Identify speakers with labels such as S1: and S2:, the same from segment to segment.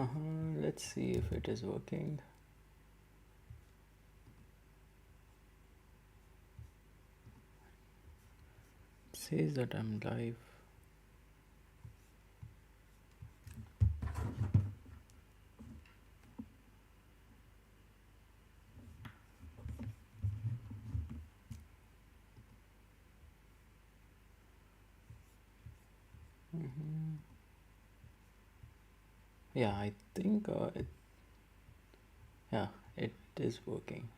S1: Let's see if it is working. It says that I'm live. Yeah, I think it is working.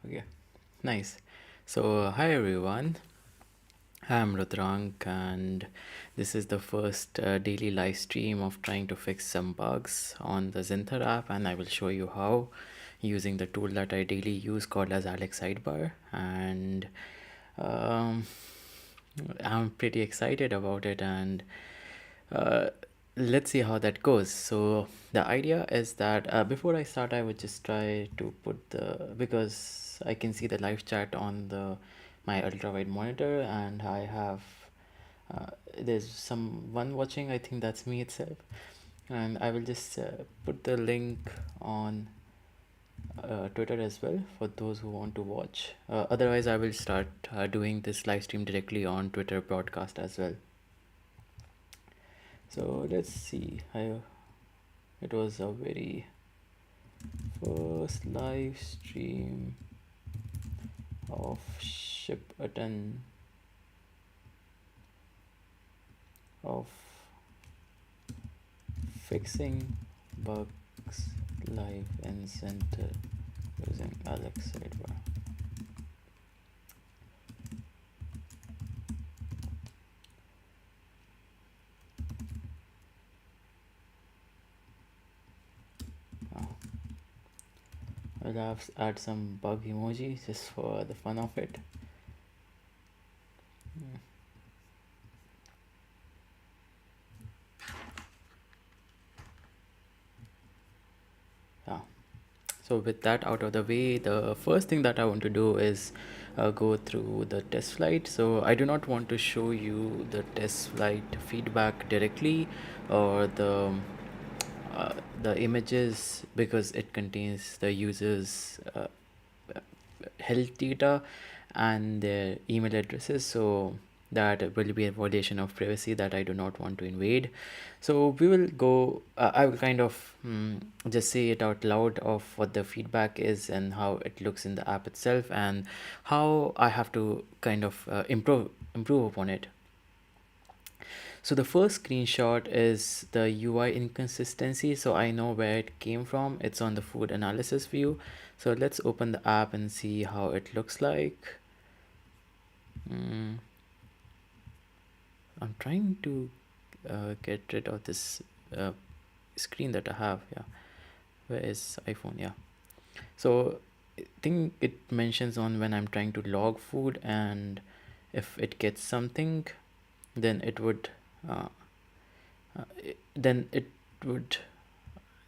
S1: Okay, nice. So, hi everyone. I'm Rudrank, and this is the first daily live stream of trying to fix some bugs on the Zenther app, and I will show you how using the tool that I daily use called as Alex Sidebar. And um, I'm pretty excited about it, and uh, let's see how that goes. So the idea is that before I start, I would just try to put because I can see the live chat on the my ultra wide monitor, and I have uh, there's someone watching. I think that's me itself, and I will just put the link on Twitter as well for those who want to watch. Otherwise, I will start doing this live stream directly on Twitter broadcast as well. So let's see. It was a very first live stream of Shipaton of fixing bugs live in Zenther using Alex Sidebar. I'll have add some bug emoji just for the fun of it. Yeah. So with that out of the way, the first thing that I want to do is go through the test flight. So I do not want to show you the test flight feedback directly, or uh, the images, because it contains the users health data and their email addresses, so that will be a violation of privacy that I do not want to invade. So we will go I will kind of just say it out loud of what the feedback is and how it looks in the app itself, and how I have to kind of improve upon it. So the first screenshot is the UI inconsistency. So I know where it came from. It's on the food analysis view. So let's open the app and see how it looks like. I'm trying to get rid of this uh, screen that I have. Yeah, where is iPhone? Yeah. So I think it mentions on when I'm trying to log food, and if it gets something, then it would uh, then it would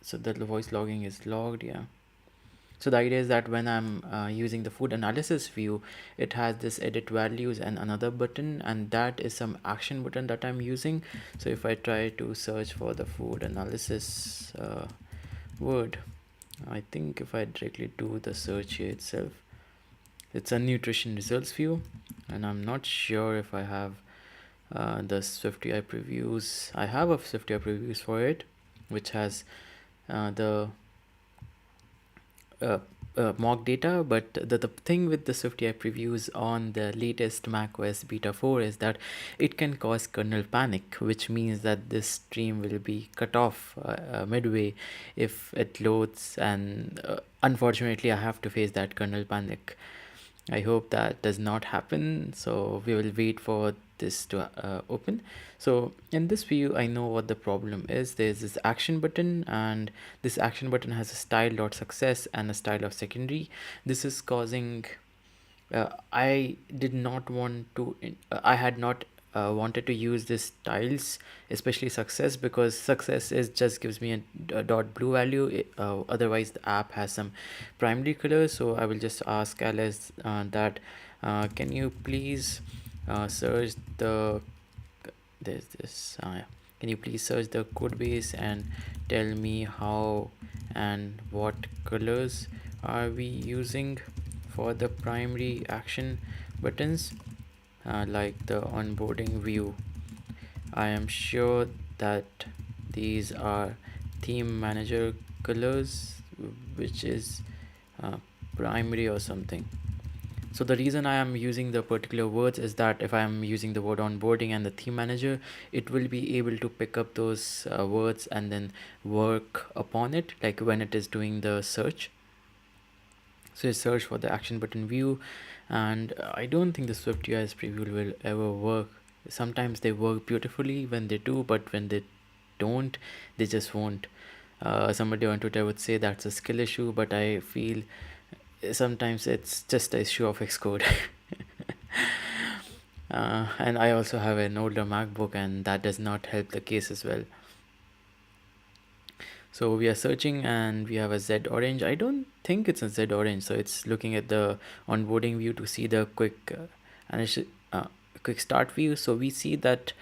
S1: so the voice logging is logged. Yeah. So the idea is that when I'm using the food analysis view, it has this edit values and another button, and that is some action button that I'm using. So if I try to search for the food analysis word, I think if I directly do the search here itself, it's a nutrition results view, and I'm not sure if I have the SwiftUI previews. I have a SwiftUI previews for it, which has the uh, mock data, but the thing with the SwiftUI previews on the latest macOS beta 4 is that it can cause kernel panic, which means that this stream will be cut off midway if it loads, and unfortunately I have to face that kernel panic. I hope that does not happen. So we will wait for this to open. So in this view, I know what the problem is. There's this action button, and this action button has a style.success and a style.secondary. This is causing I did not want to I had not wanted to use this styles, especially success, because success is just gives me a dot blue value. Otherwise the app has some primary color. So I will just ask Alice that can you please search there's this Can you please search the code base and tell me how and what colors are we using for the primary action buttons, like the onboarding view? I am sure that these are theme manager colors, which is primary or something. So the reason I am using the particular words is that if I am using the word onboarding and the theme manager, it will be able to pick up those words and then work upon it, like when it is doing the search. So you search for the action button view, and I don't think the Swift UI's preview will ever work. Sometimes they work beautifully when they do, but when they don't, they just won't. Somebody on Twitter would say that's a skill issue, but I feel sometimes it's just a issue of Xcode. And I also have an older MacBook, and that does not help the case as well. So we are searching and we have a Z orange. I don't think it's a Z orange. So it's looking at the onboarding view to see the quick start view. So we see that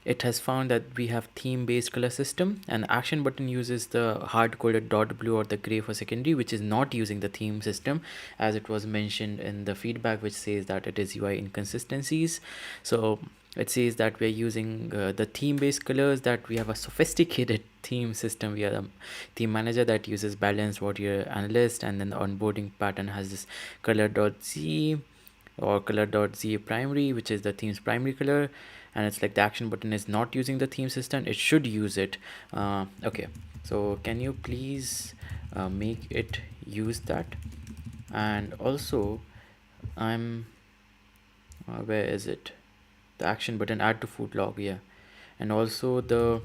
S1: it has found that we have theme based color system, and action button uses the hard coded dot blue or the gray for secondary, which is not using the theme system, as it was mentioned in the feedback, which says that it is UI inconsistencies. So it says that we're using the theme based colors, that we have a sophisticated theme system. We are a theme manager that uses balanced warrior analyst, and then the onboarding pattern has this color.z or color.z primary, which is the theme's primary color. And it's like the action button is not using the theme system, it should use it. Okay, so can you please make it use that? And also I'm where is it, the action button add to food log, yeah. And also the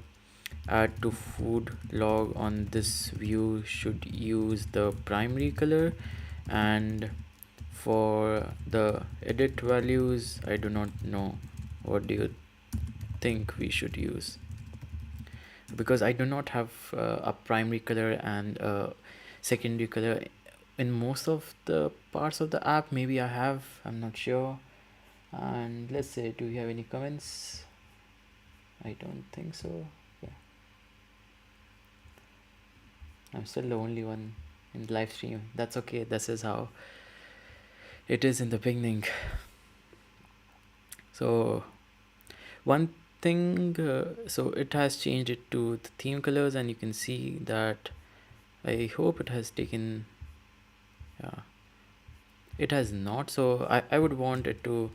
S1: add to food log on this view should use the primary color. And for the edit values, I do not know, what do you think we should use? Because I do not have a primary color and a secondary color in most of the parts of the app. Maybe I have, I'm not sure. And let's say, do you have any comments? I don't think so. Yeah, I'm still the only one in the live stream. That's okay, this is how it is in the beginning. So one thing, so it has changed it to the theme colors, and you can see that I hope it has taken, yeah, it has not. So I would want it to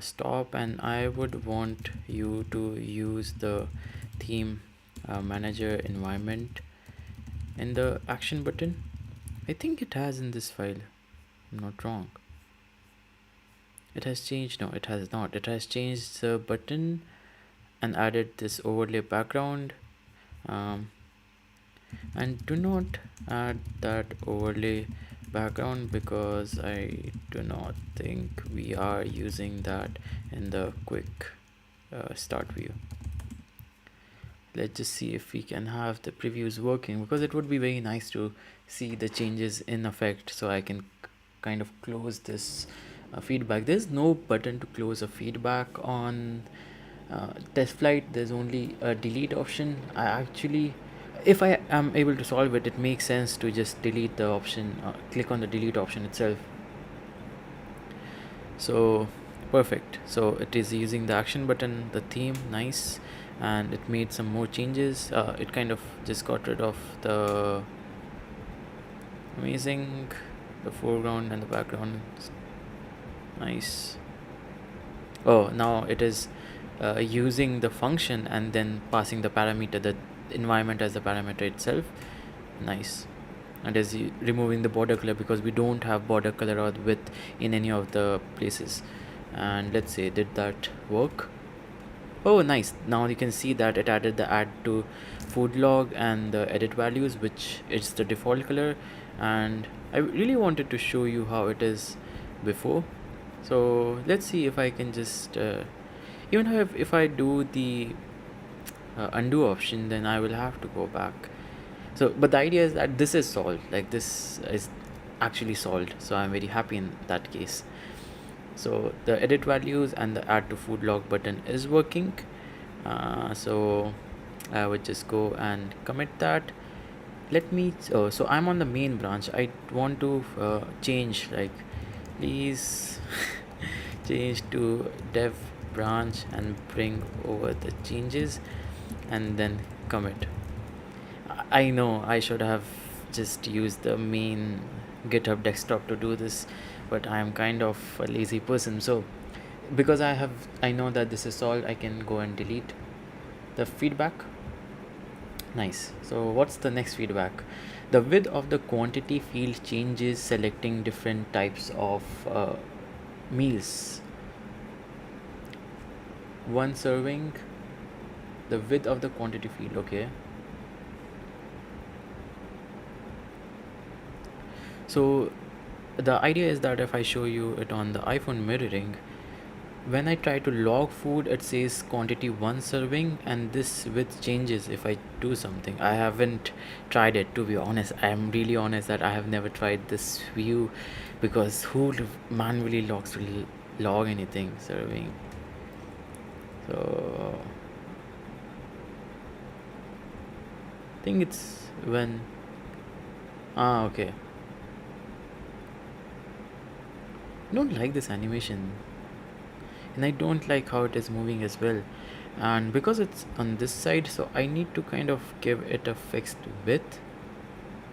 S1: stop, and I would want you to use the theme manager environment in the action button. I think it has in this file, I'm not wrong. It has changed, no it has not. It has changed the button and added this overlay background, and do not add that overlay background because I do not think we are using that in the quick start view. Let's just see if we can have the previews working, because it would be very nice to see the changes in effect, so I can kind of close this feedback. There's no button to close a feedback on TestFlight. There's only a delete option. I actually, if I am able to solve it, it makes sense to just delete the option, click on the delete option itself. So perfect, so it is using the action button, the theme, nice. And it made some more changes. It kind of just got rid of the amazing, the foreground and the background, nice. Oh, now it is using the function and then passing the parameter, the environment as the parameter itself, nice. And is removing the border color, because we don't have border color or width in any of the places. And let's say, did that work? Oh nice, now you can see that it added the add to food log and the edit values, which is the default color. And I really wanted to show you how it is before. So let's see if I can just even if I do the undo option, then I will have to go back. So but the idea is that this is solved, like this is actually solved, so I'm very happy in that case. So the edit values and the add to food log button is working. So I would just go and commit that. Let me so I'm on the main branch. I want to change, like, please change to dev branch and bring over the changes and then commit. I know I should have just used the main GitHub desktop to do this, but I am kind of a lazy person. So because I know that this is solved, I can go and delete the feedback. Nice. So what's the next feedback? The width of the quantity field changes selecting different types of meals. One serving, the width of the quantity field. Okay. So the idea is that if I show you it on the iPhone mirroring, when I try to log food, it says quantity one serving, and this width changes if I do something. I haven't tried it, to be honest. I'm really honest that I have never tried this view, because who manually log anything serving? So I think it's when okay. I don't like this animation, and I don't like how it is moving as well. And because it's on this side, so I need to kind of give it a fixed width.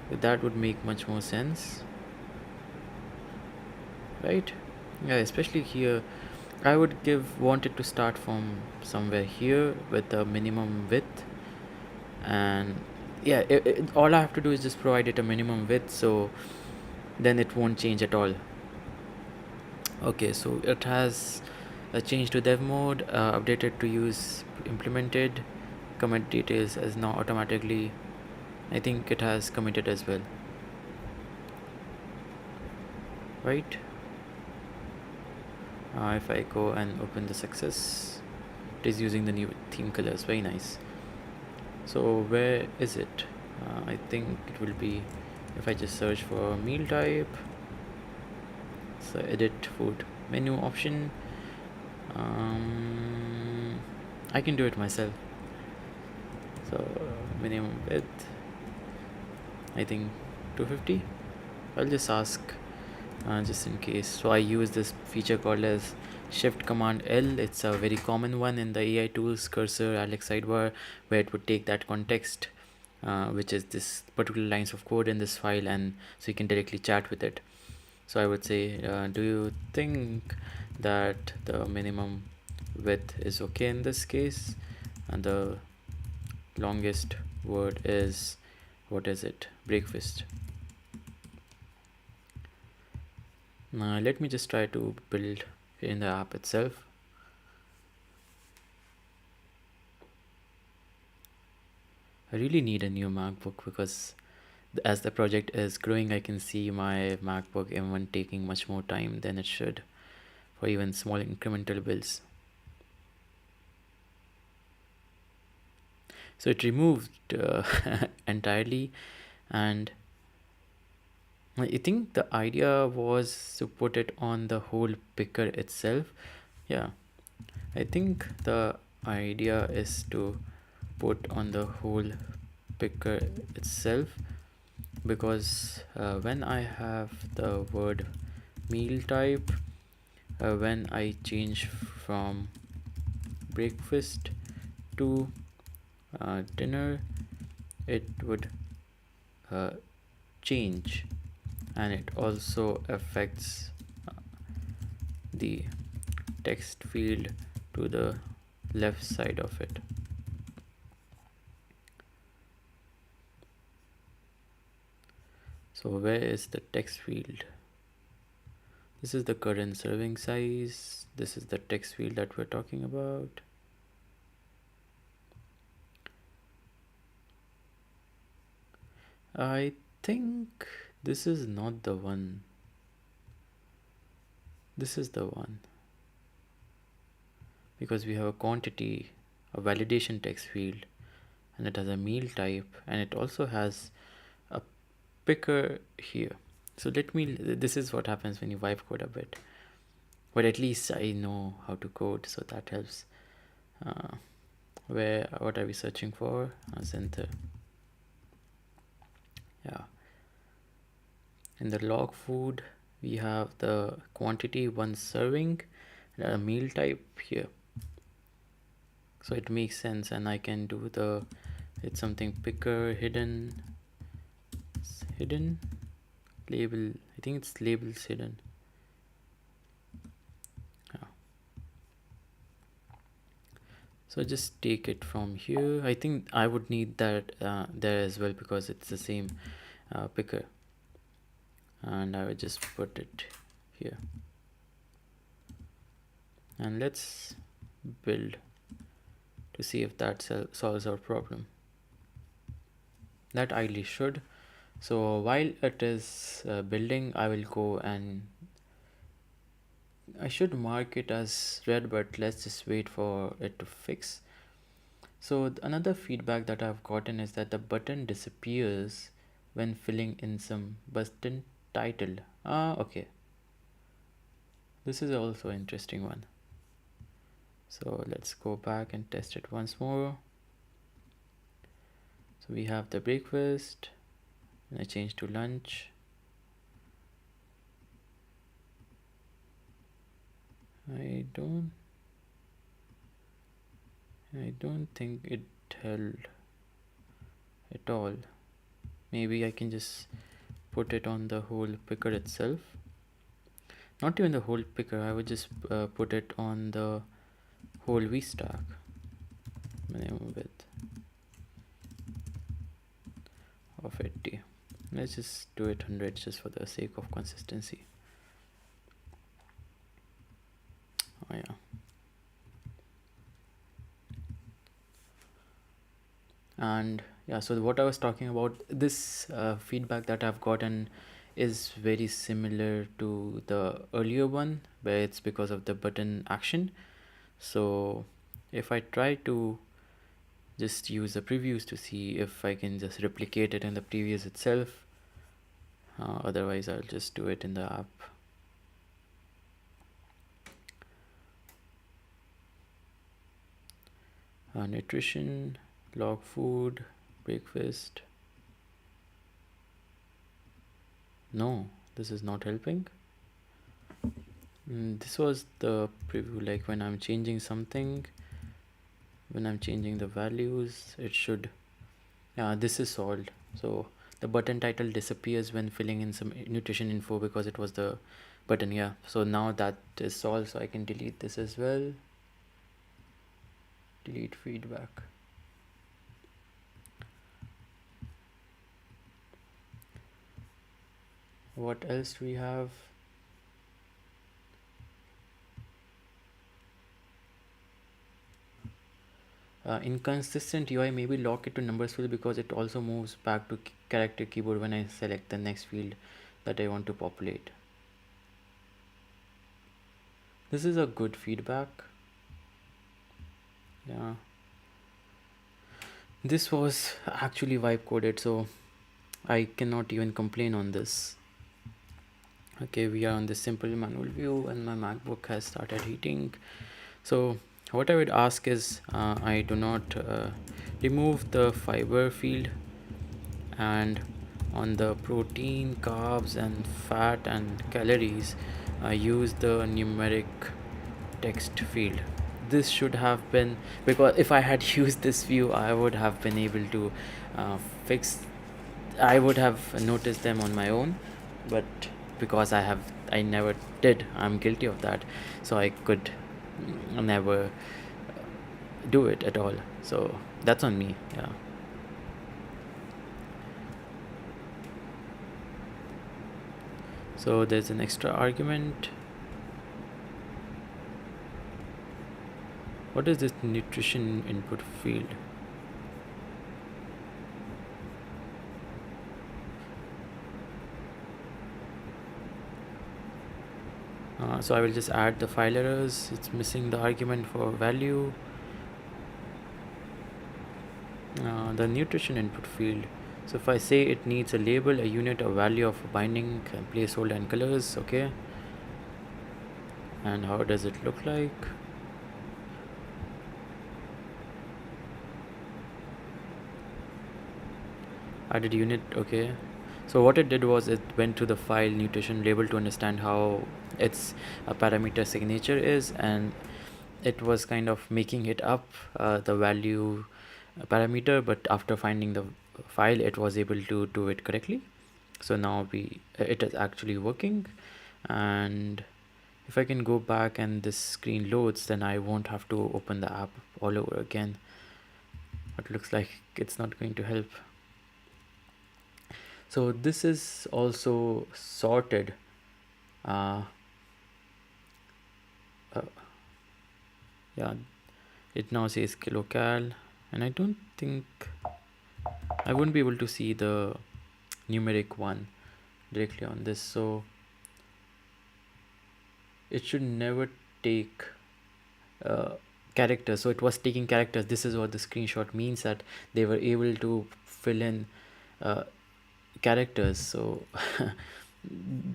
S1: That would make much more sense, right? Yeah, especially here I would want it to start from somewhere here with a minimum width. And yeah, all I have to do is just provide it a minimum width, so then it won't change at all. Okay, so it has a change to dev mode, updated to use implemented, commit details as now automatically. I think it has committed as well, right? If I go and open the success, it is using the new theme colors. Very nice. So where is it? I think it will be, if I just search for meal type, so edit food menu option. I can do it myself. So minimum width, I think 250. I'll just ask just in case. So I use this feature called as Shift Command L. It's a very common one in the AI tools cursor Alex Sidebar, where it would take that context, which is this particular lines of code in this file, and so you can directly chat with it. So I would say, do you think that the minimum width is okay in this case? And the longest word is, what is it? Breakfast. Now let me just try to build in the app itself. I really need a new MacBook, because as the project is growing, I can see my MacBook M1 taking much more time than it should for even small incremental builds. So it removed entirely, and I think the idea was to put it on the whole picker itself. Yeah, I think the idea is to put on the whole picker itself, because when I have the word meal type, when I change from breakfast to dinner, it would change, and it also affects the text field to the left side of it. So where is the text field? This is the current serving size. This is the text field that we're talking about. I think this is not the one. This is the one, because we have a quantity, a validation text field, and it has a meal type, and it also has a picker here. So this is what happens when you wipe code a bit, but at least I know how to code, so that helps. what are we searching for? Zenther. Yeah. In the log food, we have the quantity 1 serving, a meal type here. So it makes sense, and I can do it's something picker hidden label. I think it's labels hidden. Yeah. So just take it from here. I think I would need that there as well, because it's the same picker, and I would just put it here, and let's build to see if that solves our problem. That ideally should. So while it is building, I will go and I should mark it as red, but let's just wait for it to fix. So another feedback that I've gotten is that the button disappears when filling in some button title. Okay. This is also an interesting one. So let's go back and test it once more. So we have the breakfast, and I change to lunch. I don't think it held at all. Maybe I can just put it on the whole picker itself. Not even the whole picker, I would just put it on the whole vstack. Minimum width of 80. Let's just do it 100 just for the sake of consistency. Oh yeah. And yeah, so what I was talking about, this feedback that I've gotten is very similar to the earlier one, where it's because of the button action. So if I try to just use the previews to see if I can just replicate it in the previews itself, otherwise I'll just do it in the app. Nutrition, log food, breakfast. No, this is not helping. This was the preview, like when I'm changing something, when I'm changing the values, it should, yeah, this is solved. So the button title disappears when filling in some nutrition info, because it was the button. Yeah, so now that is solved, so I can delete this as well. Delete feedback. What else do we have? Inconsistent UI, maybe lock it to numbers field, because it also moves back to character keyboard when I select the next field that I want to populate. This is a good feedback. Yeah, this was actually wipe coded, so I cannot even complain on this. Okay, we are on this simple manual view, and my MacBook has started heating. So what I would ask is, I do not remove the fiber field, and on the protein, carbs and fat and calories, I use the numeric text field. This should have been, because if I had used this view, I would have been able to I would have noticed them on my own, but because I never did, I'm guilty of that, so I could never do it at all. So that's on me. Yeah. So there's an extra argument. What is this nutrition input field? So I will just add the file errors. It's missing the argument for value. The nutrition input field. So if I say it needs a label, a unit, a value of binding, placeholder and colors, okay. And how does it look like? Added unit, okay. So what it did was it went to the file nutation label to understand how its parameter signature is, and it was kind of making it up the value parameter, but after finding the file it was able to do it correctly. So now it is actually working, and if I can go back and this screen loads, then I won't have to open the app all over again. It looks like it's not going to help. So this is also sorted. uh, uh, yeah, it now says kilocal, and I don't think I wouldn't be able to see the numeric one directly on this, so it should never take uh, characters. So it was taking characters. This is what the screenshot means, that they were able to fill in uh, characters. So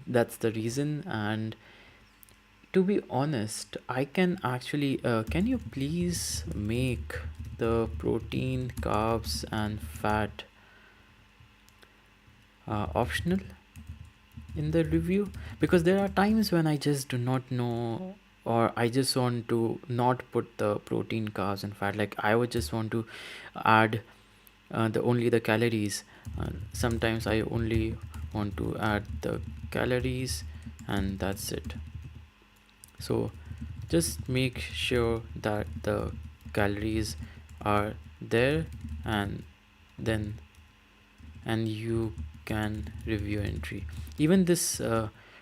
S1: that's the reason. And to be honest, I can actually can you please make the protein, carbs and fat optional in the review? Because there are times when I just do not know, or I just want to not put the protein, carbs and fat. Like I would just want to add the only the calories. Sometimes I only want to add the calories, and that's it. So just make sure that the calories are there, and then and you can review entry. Even this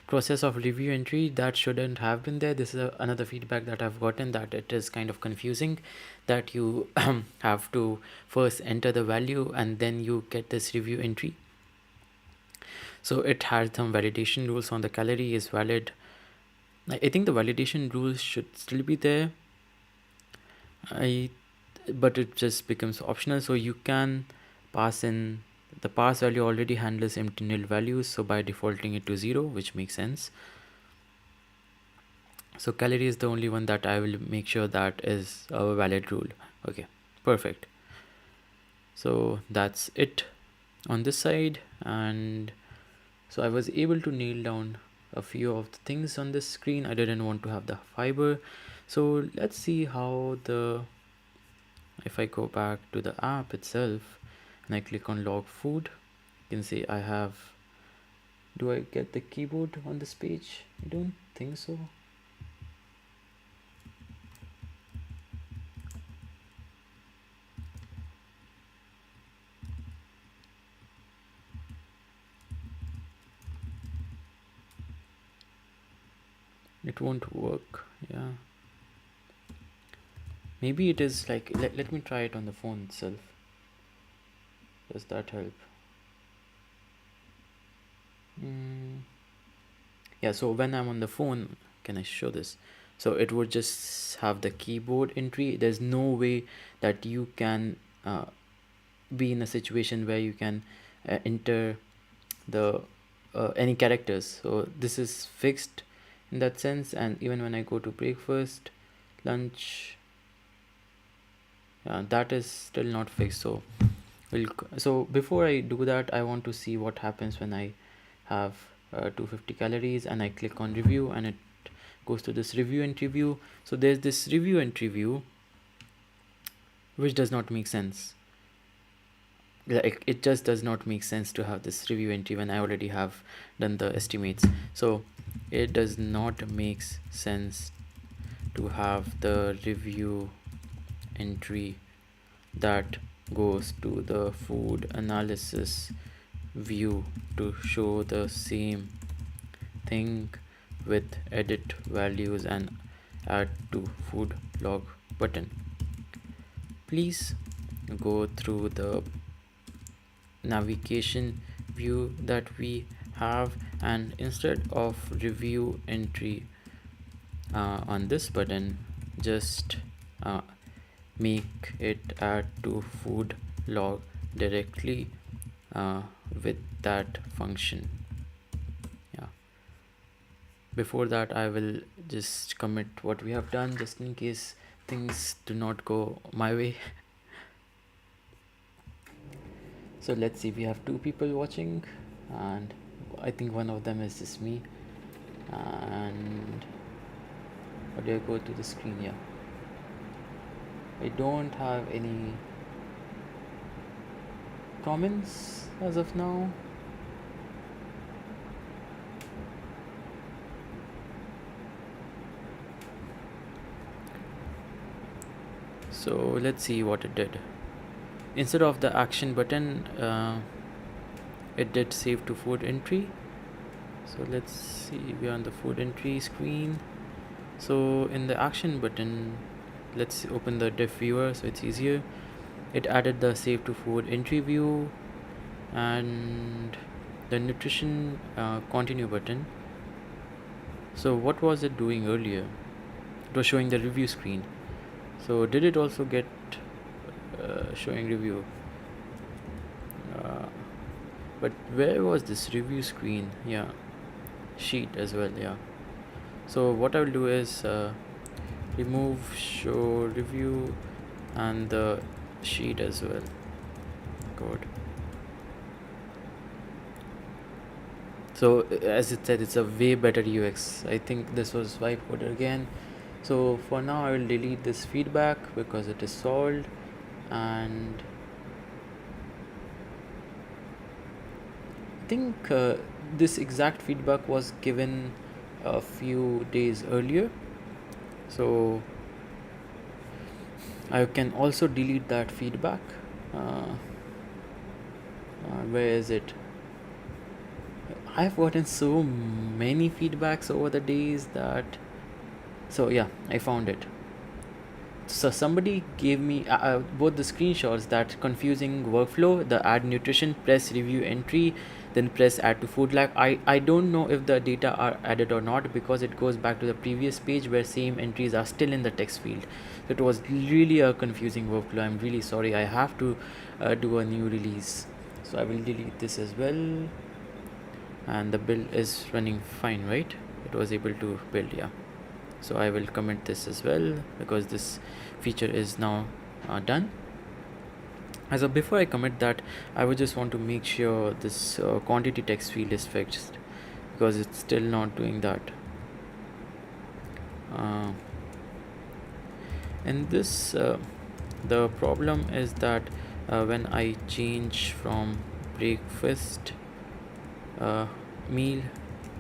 S1: process of review entry, that shouldn't have been there. This is another feedback that I've gotten, that it is kind of confusing, that you have to first enter the value and then you get this review entry. So it has some validation rules on the calorie is valid. I think the validation rules should still be there. But it just becomes optional. So you can pass in the pass value already handles empty nil values, so by defaulting it to 0, which makes sense. So calorie is the only one that I will make sure that is a valid rule. Okay, perfect. So that's it on this side. And so I was able to nail down a few of the things on this screen. I didn't want to have the fiber. So let's see how if I go back to the app itself and I click on log food, you can see I have, do I get the keyboard on this page? I don't think so. It won't work. Yeah, maybe it is like, let me try it on the phone itself. Does that help? Yeah, so when I'm on the phone, can I show this? So it would just have the keyboard entry. There's no way that you can be in a situation where you can enter the any characters. So this is fixed in that sense. And even when I go to breakfast, lunch, that is still not fixed. So so before I do that, I want to see what happens when I have 250 calories and I click on review, and it goes to this review entry view. So there's this review entry view which does not make sense. Like it just does not make sense to have this review entry when I already have done the estimates. So it does not make sense to have the review entry that goes to the food analysis view to show the same thing with edit values and add to food log button. Please go through the navigation view that we have, and instead of review entry on this button, just make it add to food log directly with that function. Yeah, before that I will just commit what we have done, just in case things do not go my way. So let's see, we have 2 people watching, and I think one of them is just me. And how do I go to the screen? Yeah, I don't have any comments as of now. So let's see what it did. Instead of the action button, it did save to food entry. So let's see, we're on the food entry screen. So in the action button, let's open the diff viewer so it's easier. It added the save to food entry view and the nutrition continue button. So what was it doing earlier? It was showing the review screen. So did it also get showing review? But where was this review screen? Yeah, sheet as well. Yeah. So what I will do is remove show review and the sheet as well. Good. So as it said, it's a way better UX. I think this was vibe coder again. So for now I will delete this feedback because it is solved, and I think this exact feedback was given a few days earlier. So I can also delete that feedback. Where is it? I've gotten so many feedbacks over the days that. So yeah, I found it. So somebody gave me both the screenshots, that confusing workflow, the add nutrition, press review entry, then press add to food log. I don't know if the data are added or not because it goes back to the previous page where same entries are still in the text field. So it was really a confusing workflow. I'm really sorry. I have to do a new release. So I will delete this as well. And the build is running fine, right? It was able to build, yeah. So I will comment this as well because this feature is now done. As of before I commit that, I would just want to make sure this quantity text field is fixed because it's still not doing that. And this the problem is that when I change from breakfast meal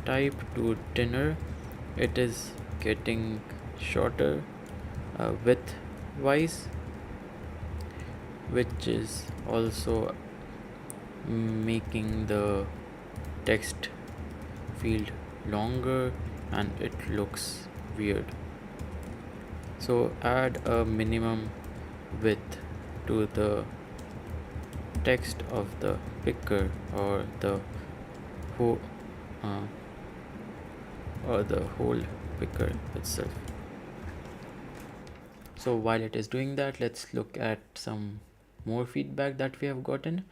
S1: type to dinner, it is getting shorter width wise, which is also making the text field longer and it looks weird. So add a minimum width to the text of the picker or the whole picker itself. So while it is doing that, let's look at some more feedback that we have gotten.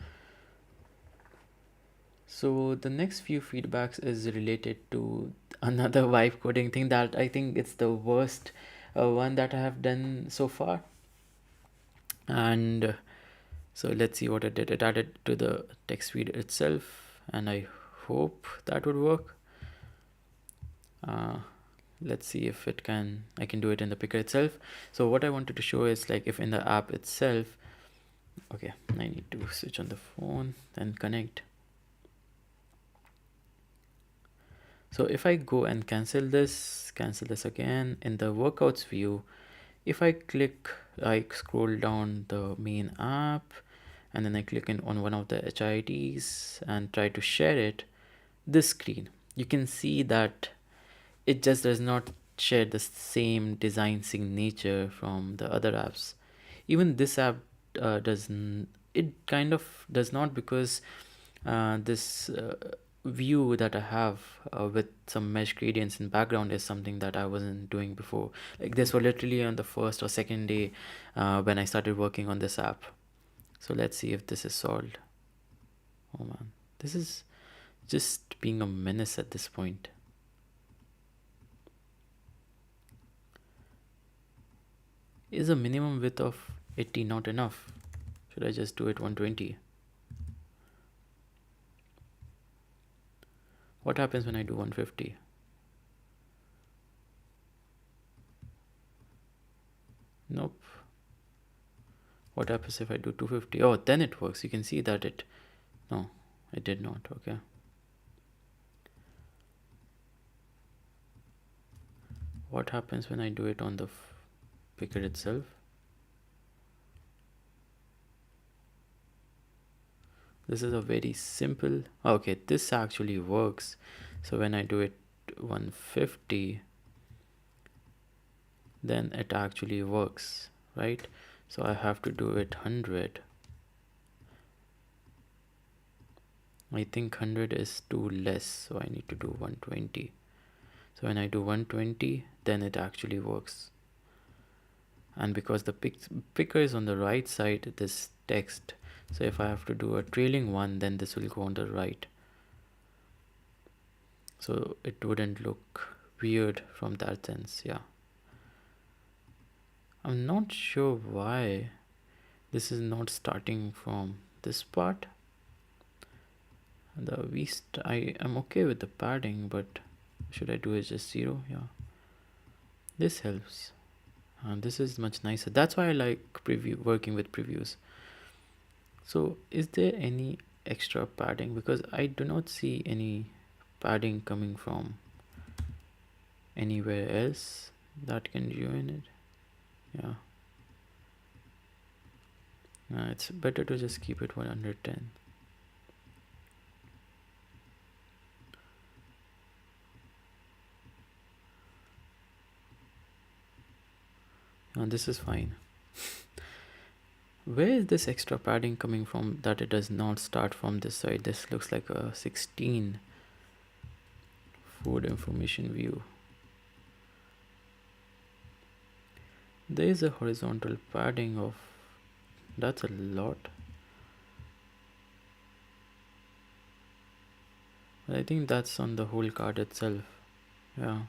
S1: So the next few feedbacks is related to another vibe coding thing that I think it's the worst one that I have done so far. And so let's see what it did. It added to the text feed itself, and I hope that would work. Let's see if I can do it in the picker itself. So what I wanted to show is like if in the app itself, okay, I need to switch on the phone and connect. So if I go and cancel this again in the workouts view, if I scroll down the main app and then I click on one of the HIDs and try to share it, this screen, you can see that it just does not share the same design signature from the other apps. Even this app it kind of does not, because this view that I have with some mesh gradients in background is something that I wasn't doing before. Like this was literally on the first or second day when I started working on this app. So let's see if this is solved. Oh man, this is just being a menace at this point. Is a minimum width of 80 not enough? Should I just do it 120? What happens when I do 150? Nope. What happens if I do 250? Oh, then it works. You can see that it... No, it did not. Okay. What happens when I do it on the picker itself? This is a very simple... Okay, this actually works. So when I do it 150, then it actually works, right? So I have to do it 100. I think 100 is too less, so I need to do 120. So when I do 120, then it actually works. And because the picker is on the right side, this text, so if I have to do a trailing one, then this will go on the right. So it wouldn't look weird from that sense, yeah. I'm not sure why this is not starting from this part. I am okay with the padding, but should I do it just 0? Yeah. This helps. This is much nicer. That's why I like working with previews. So is there any extra padding? Because I do not see any padding coming from anywhere else that can join it. Yeah. It's better to just keep it 110. This is fine. Where is this extra padding coming from that it does not start from this side? This looks like a 16 food information view. There is a horizontal padding of... That's a lot. But I think that's on the whole card itself. Yeah.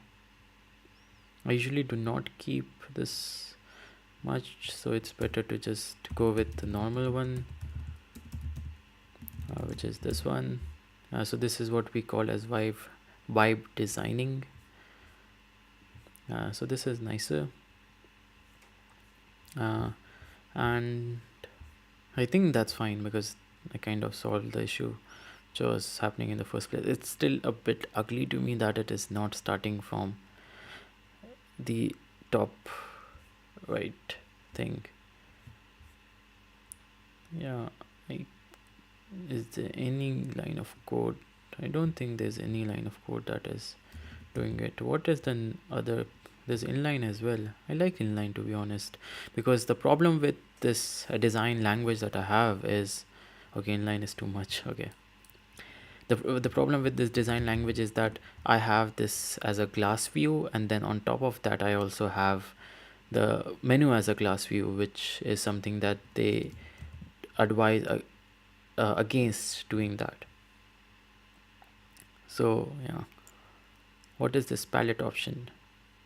S1: I usually do not keep this much, so it's better to just go with the normal one, which is this one. So this is what we call as vibe designing. So this is nicer. And I think that's fine because I kind of solved the issue which was happening in the first place. It's still a bit ugly to me that it is not starting from the top right thing. Yeah. Is there any line of code? I don't think there's any line of code that is doing it. What is the other? There's inline as well. I like inline, to be honest, because the problem with this design language that I have is... Okay, inline is too much. Okay. The problem with this design language is that I have this as a glass view, and then on top of that I also have the menu as a glass view, which is something that they advise against doing that. So yeah, what is this palette option?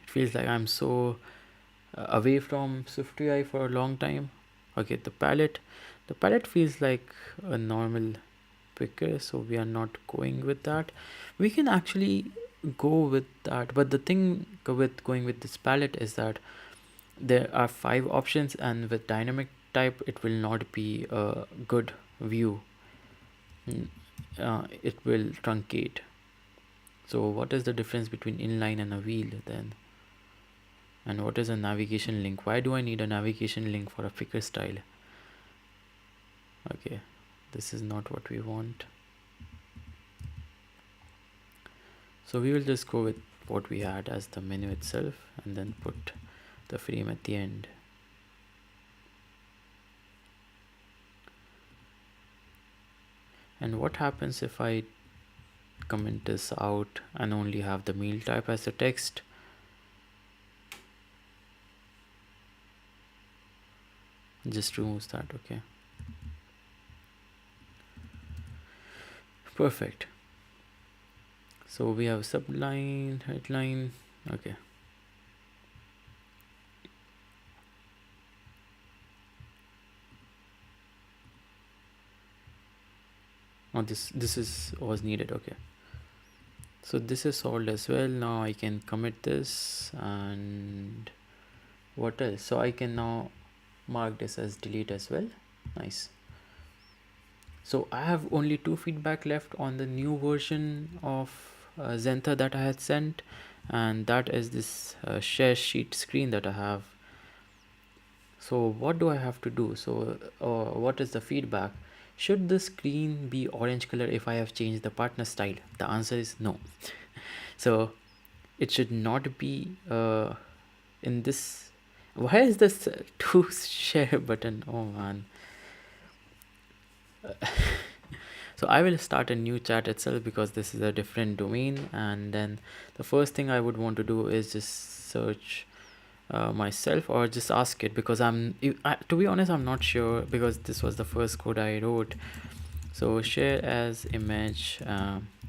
S1: It feels like I'm so away from SwiftUI for a long time. Okay, the palette feels like a normal picker, so we are not going with that. We can actually go with that, but the thing with going with this palette is that there are 5 options, and with dynamic type it will not be a good view. It will truncate. So what is the difference between inline and a wheel then? And what is a navigation link? Why do I need a navigation link for a picker style? Okay, this is not what we want. So we will just go with what we had as the menu itself, and then put the frame at the end. And what happens if I comment this out and only have the meal type as a text? Just removes that. Okay, perfect. So we have subline, headline. Okay, oh, this was needed. Okay, So this is solved as well. Now I can commit this, and what else? So I can now mark this as delete as well. Nice. So I have only two feedback left on the new version of Zenther that I had sent, and that is this share sheet screen that I have. So what do I have to do? So what is the feedback? Should the screen be orange color if I have changed the partner style? The answer is no. So it should not be in this. Why is this to share button? Oh man. So I will start a new chat itself because this is a different domain, and then the first thing I would want to do is just search myself, or just ask it, because to be honest, I'm not sure, because this was the first code I wrote. So share as image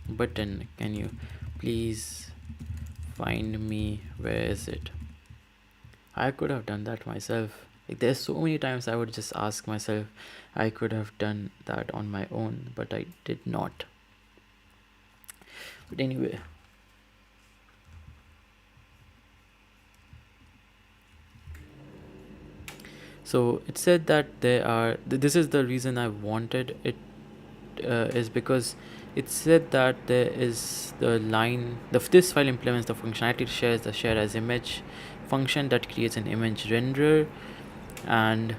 S1: button, can you please find me, where is it? I could have done that myself. Like, there's so many times I would just ask myself, I could have done that on my own, but I did not. But anyway, so it said that this is the reason I wanted it, is because it said that there is the line, this file implements the functionality to share the share as image function that creates an image renderer, and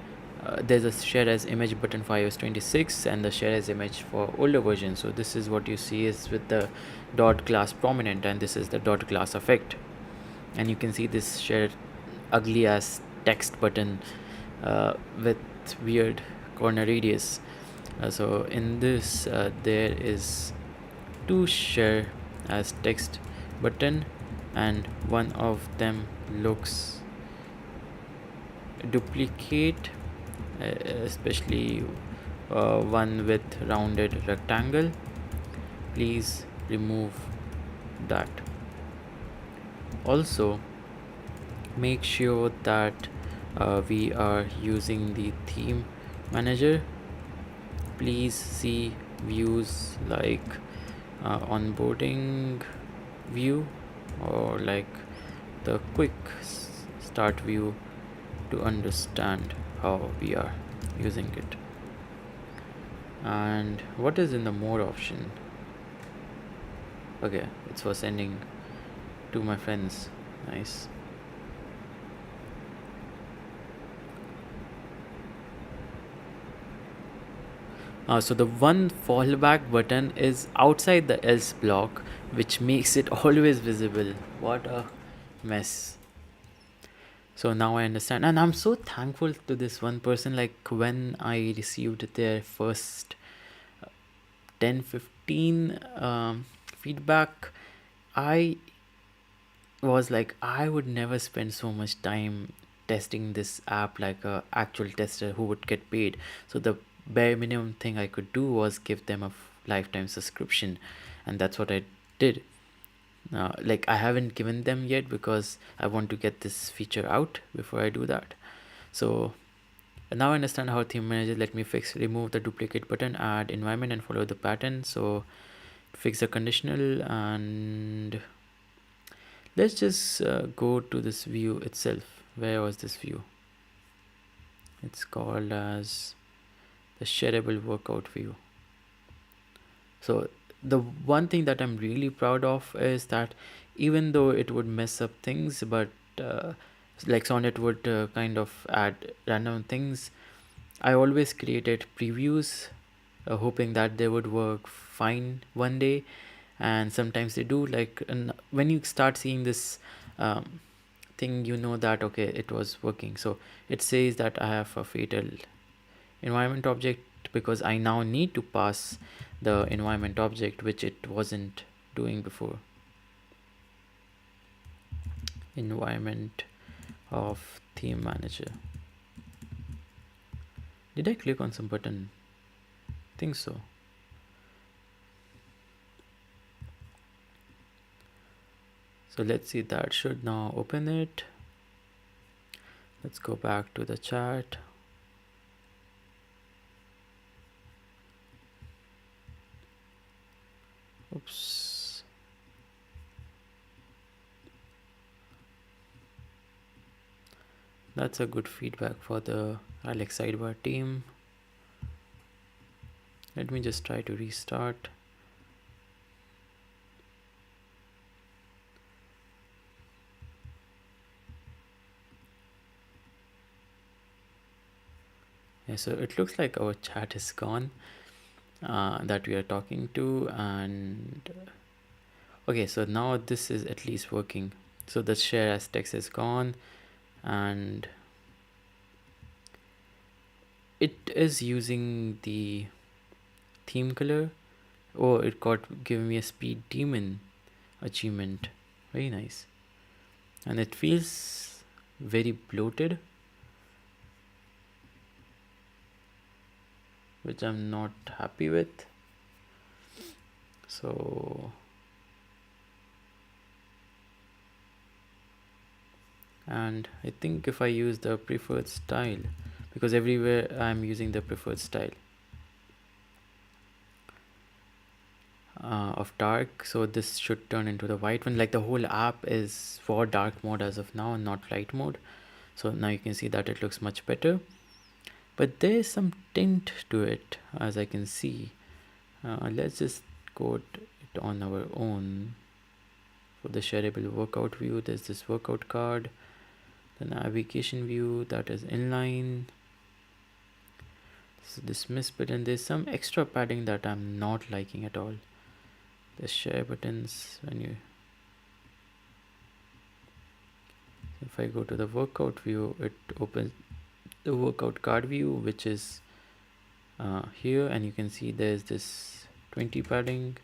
S1: there's a share as image button for iOS 26 and the share as image for older version. So this is what you see is with the dot class prominent, and this is the dot class effect, and you can see this share ugly as text button with weird corner radius. So in this there is two share as text button, and one of them looks duplicate, especially one with rounded rectangle. Please remove that. Also make sure that we are using the theme manager. Please see views like onboarding view, or like the quick start view, to understand how we are using it. And what is in the more option? Okay, it's for sending to my friends. Nice. So the one fallback button is outside the else block, which makes it always visible. What a mess. So now I understand, and I'm so thankful to this one person. Like, when I received their first 10-15 feedback, I was like, I would never spend so much time testing this app like a actual tester who would get paid. So the bare minimum thing I could do was give them a lifetime subscription, and that's what I did. Like, I haven't given them yet because I want to get this feature out before I do that. So now I understand how theme manager let me remove the duplicate button, add environment, and follow the pattern. So fix the conditional, and let's just go to this view itself. Where was this view? It's called as the shareable workout view. So the one thing that I'm really proud of is that even though it would mess up things, but like Sonnet would kind of add random things, I always created previews hoping that they would work fine one day, and sometimes they do. Like, and when you start seeing this thing, you know that okay, it was working. So it says that I have a fatal environment object because I now need to pass the environment object, which it wasn't doing before. Environment of theme manager. Did I click on some button? Think so. So let's see, that should now open it. Let's go back to the chat. Oops. That's a good feedback for the Alex Sidebar team. Let me just try to restart. Yeah, so it looks like our chat is gone, that we are talking to, and okay, so now this is at least working. So the share as text is gone, and it is using the theme color. Oh, it got given me a speed demon achievement. Very nice. And it feels very bloated, which I'm not happy with. So and I think if I use the preferred style, because everywhere I'm using the preferred style of dark, so this should turn into the white one. Like the whole app is for dark mode as of now and not light mode. So now you can see that it looks much better, but there is some tint to it, as I can see. Let's just code it on our own. For the shareable workout view, there's this workout card, the navigation view that is inline. So dismiss button, there's some extra padding that I'm not liking at all. The share buttons, when you, if I go to the workout view, it opens the workout card view, which is here, and you can see there's this 20 padding.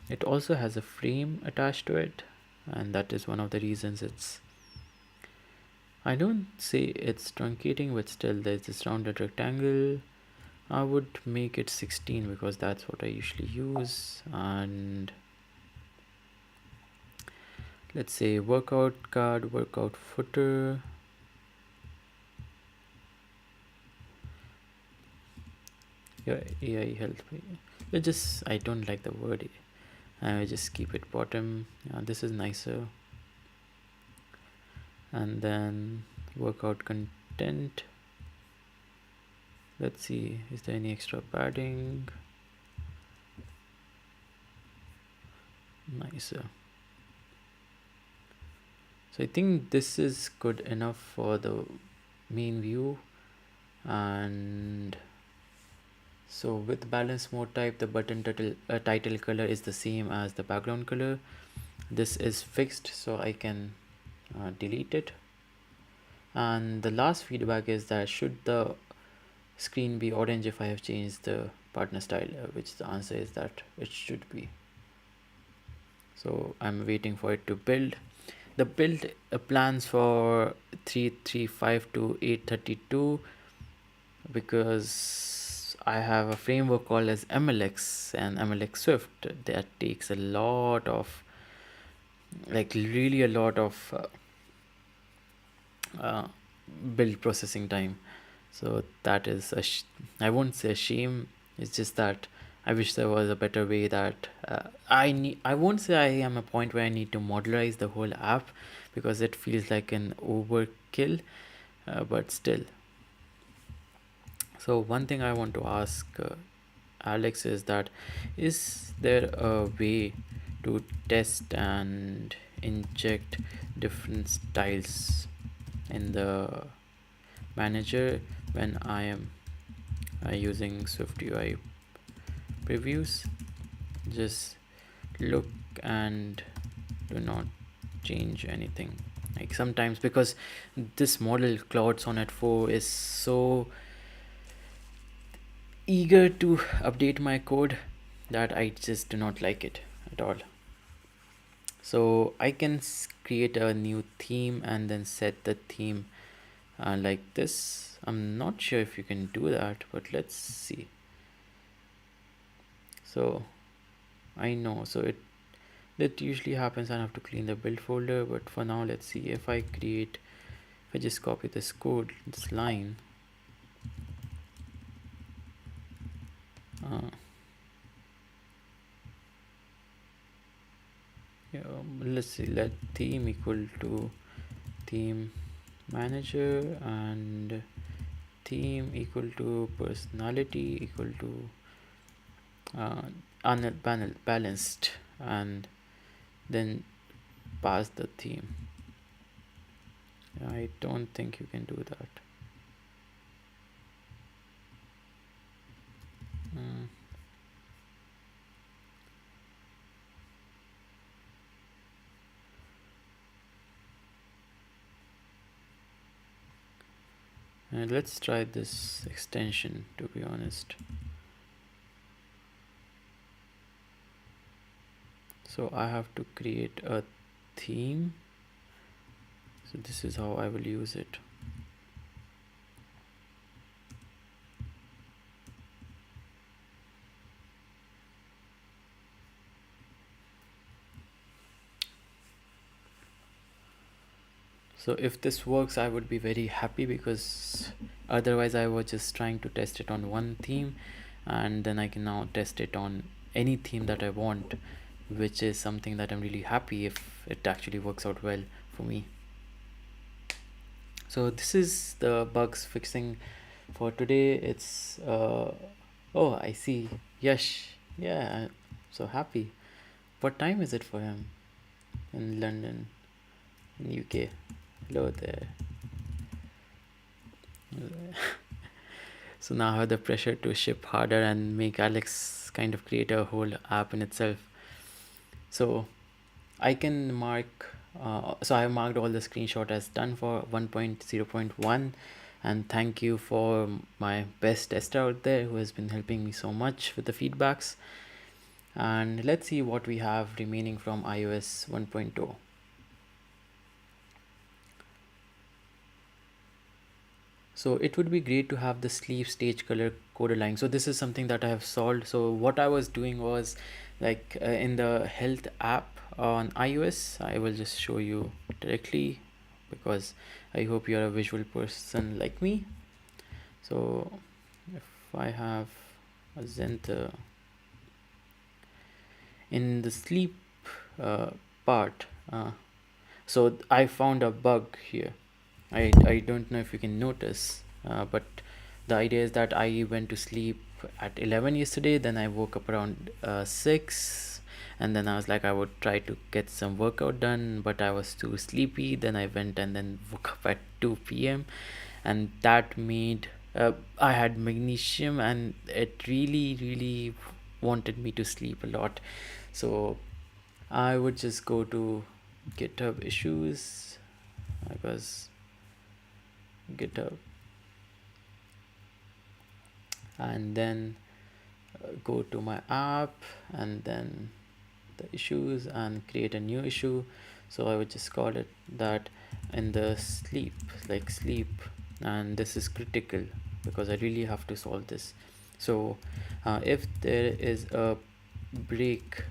S1: It also has a frame attached to it, and that is one of the reasons it's, I don't say it's truncating, but still there's this rounded rectangle. I would make it 16 because that's what I usually use. And let's say workout card, workout footer. Your AI help me. I don't like the word. I will just keep it bottom. This is nicer. And then workout content. Let's see, is there any extra padding? Nicer. So I think this is good enough for the main view. And so with balance mode type, the button title color is the same as the background color. This is fixed, so I can delete it. And the last feedback is that should the screen be orange if I have changed the partner style, which the answer is that it should be. So I'm waiting for it to build. The build plans for 335 to 832 because I have a framework called as MLX and MLX Swift that takes a lot of, like really a lot of build processing time. So that is I won't say a shame. It's just that I wish there was a better way that I won't say I am a point where I need to modularize the whole app because it feels like an overkill, but still. So one thing I want to ask Alex is that is there a way to test and inject different styles in the manager when I am using SwiftUI previews? Just look and do not change anything. Like sometimes, because this model Cloud Sonnet 4 is so eager to update my code that I just do not like it at all. So I can create a new theme and then set the theme like this. I'm not sure if you can do that, but let's see. So I know, so that usually happens. I have to clean the build folder, but for now let's see. If I just copy this code, this line, yeah, let's see, let theme equal to theme manager and theme equal to personality equal to balanced, and then pass the theme. I don't think you can do that. Mm. And let's try this extension, to be honest. So I have to create a theme. So this is how I will use it. So if this works, I would be very happy, because otherwise I was just trying to test it on one theme, and then I can now test it on any theme that I want, which is something that I'm really happy if it actually works out well for me. So this is the bugs fixing for today. It's oh, I see Yash. Yeah, I'm so happy. What time is it for him in London, in UK? Hello there. So now I have the pressure to ship harder and make Alex kind of create a whole app in itself. So I can mark, so I marked all the screenshot as done for 1.0.1, and thank you for my best tester out there who has been helping me so much with the feedbacks. And let's see what we have remaining from iOS 1.0. So it would be great to have the sleeve stage color code align. So this is something that I have solved. So what I was doing was, like in the health app on iOS, I will just show you directly, because I hope you're a visual person like me. So if I have a Zenther in the sleep uh, part, so I found a bug here. I don't know if you can notice, but the idea is that I went to sleep at 11 yesterday, then I woke up around 6, and then I was like, I would try to get some workout done, but I was too sleepy. Then I went and then woke up at 2 p.m., and that made I had magnesium, and it really, really wanted me to sleep a lot. So I would just go to GitHub issues, because GitHub, and then go to my app, and then the issues, and create a new issue. So I would just call it that, in the sleep, like sleep, and this is critical because I really have to solve this. So if there is a break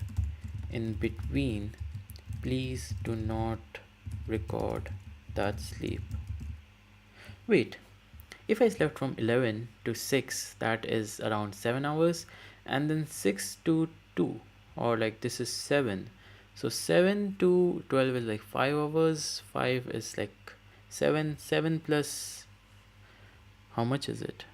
S1: in between, please do not record that sleep. Wait, if I slept from 11 to 6, that is around 7 hours, and then 6 to 2, or like this is 7. So 7 to 12 is like 5 hours, 5 is like 7, 7 plus, how much is it?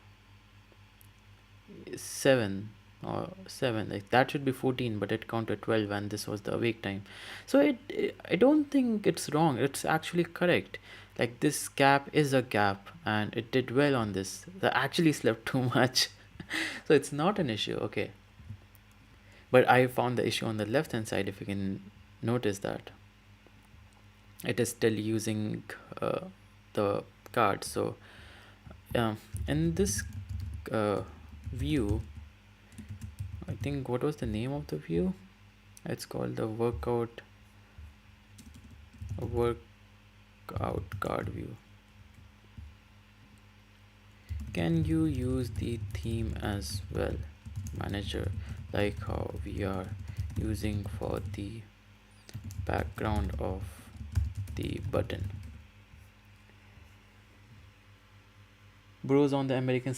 S1: 7, or 7, like that should be 14, but it counted 12, and this was the awake time. So I don't think it's wrong, it's actually correct. Like this gap is a gap, and it did well on this. I actually slept too much. So it's not an issue, okay. But I found the issue on the left hand side. If you can notice that it is still using the card. So in this view, I think, what was the name of the view? It's called the workout card view. Can you use the theme as well, manager, like how we are using for the background of the button? Bros on the American